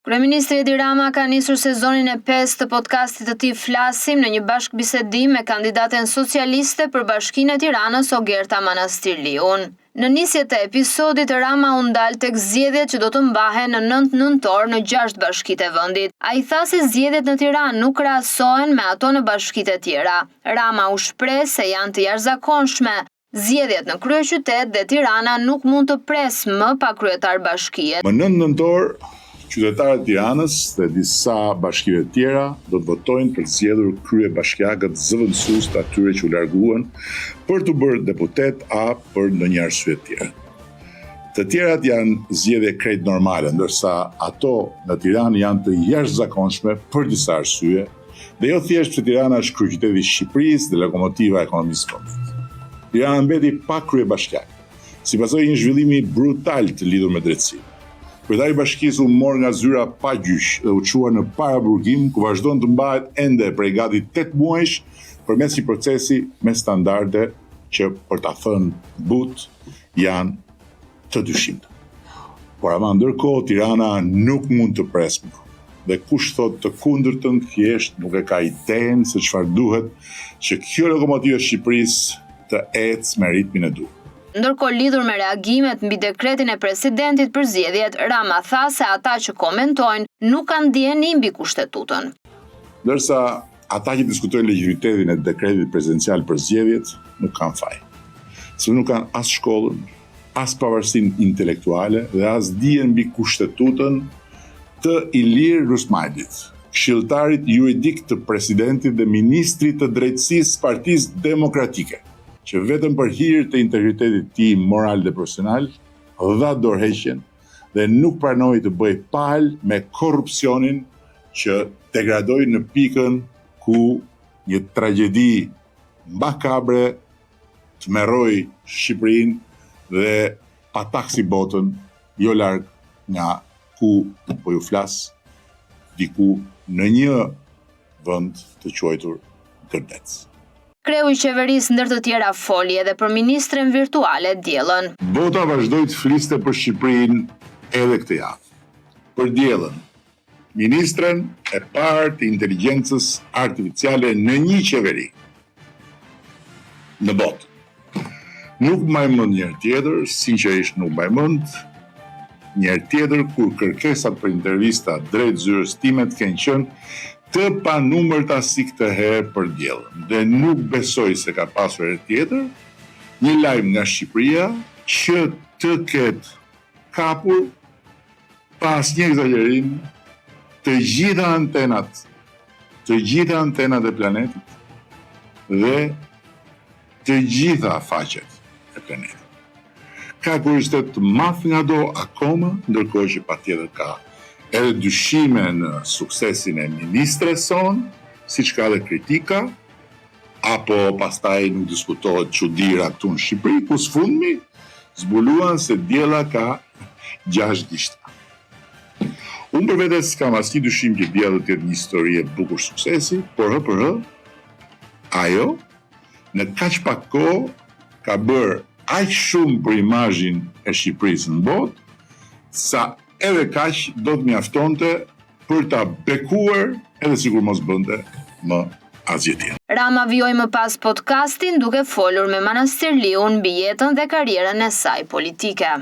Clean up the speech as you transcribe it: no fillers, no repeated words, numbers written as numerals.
Kryeministri Edi Rama ka nisur sezonin e 5 të podcastit të tij Flasim në një bashkëbisedim me kandidaten socialiste për Bashkinë e Tiranës Ogerta Manastirliun. Në nisje të episodit, Rama u ndal tek zgjedhjet që do të mbahen në 9 nëntor në 6 bashkitë e vendit. Ai tha se zgjedhjet në Tiranë nuk krahasohen me ato në bashkitë e tjera. Rama u shpreh se janë të jashtëzakonshme. Zgjedhjet në kryeqytet dhe Tirana nuk mund të pres më pa kryetar bashkie. Më 9 nëntor qytetarët e Tiranës dhe disa bashkive të tjera do të votojnë për të zgjedhur kryebashkiakët zëvendësues të atyre që u larguan për të bërë deputet a për ndonjë arsye tjetër. Të tjerat janë zgjedhje krejt normale, ndërsa ato në Tiranë janë të jashtëzakonshme për disa arsye, dhe jo thjesht se Tirana është kryeqyteti i Shqipërisë dhe lokomotiva e ekonomisë vendit. Tirana mbeti pa kryebashkiak, si pasojë një zhvillimi brutal të lidhur me drejtësinë. Kryetari i bashkisë u mor nga zyra pa gjyq dhe u çuar në paraburgim, ku vazhdon të mbahet ende prej gati 8 muajsh përmes një procesi me standarde që, për ta thënë but, janë të dyshimta. Por ama ndërkohë Tirana nuk mund të presë më. Dhe kush thot të kundërtën thjesht nuk e ka idenë se çfarë duhet që kjo lokomotivë e Shqipërisë të ecë me ritmin e duhur. Ndërkohë, lidhur me reagimet mbi dekretin e presidentit për zgjedhjet, Rama tha se ata që komentojnë nuk kanë ndjeni mbi kushtetutën. Ndërsa ata që diskutojnë legitimitetin e dekretit presidencial për zgjedhjet nuk kanë faj. Se nuk kanë as shkollën, as pavarësinë intelektuale dhe as dijen mbi kushtetutën të Ilir Rusmajdit, këshilltarit juridik të presidentit dhe ministrit të drejtësisë së Partisë Demokratike, që vetëm për hir të integritetit të tij moral dhe profesional dha dorëheqjen dhe nuk pranoi të bëjë palë me korrupsionin që degradoi në pikën ku një tragjedi makabre tmerroi Shqipërinë dhe pataksi botën jo larg nga ku po ju flas, diku në një vend të quajtur Gërdec. Kreu i qeverisë ndër të tjera foli edhe për ministren virtuale diellën. Bota vazhdoi të fliste për Shqipërinë edhe këtë javë. Për diellën, ministren e parë të inteligjencës artificiale në një qeveri në botë. Nuk mbaj mend njëherë tjetër, sinqerisht nuk mbaj mend njëherë tjetër kur kërkesat për intervista drejt zyrës time të kenë qenë të panumërta si këtë herë për diellën. Dhe nuk besoj se ka pasur herë tjetër një lajm nga Shqipëria që të ketë kapur pas një egzagerim të gjitha antenat e planetit dhe të gjitha faqet e planetit. Ka kuriozitet të madh nga do akoma, ndërkohë që patjetër ka edhe dyshime në suksesin e ministres son, siç ka edhe kritika, apo pastaj nuk diskutohet çuditëra këtu në Shqipëri, ku sfundmi zbuluan se diella ka 6 gishta. Unë për vetes kam asnjë dyshim që diella do të jetë një histori e bukur suksesi, por ajo në kaq pak kohë ka bërë aq shumë për imazhin e Shqipërisë në botë, sa edhe kaq do të mjaftonte për ta bekuar edhe sikur mos bënte më asgjë tjetër. Rama vjoi më pas podcastin duke folur me Manastirliun mbi jetën dhe karrierën e saj politike.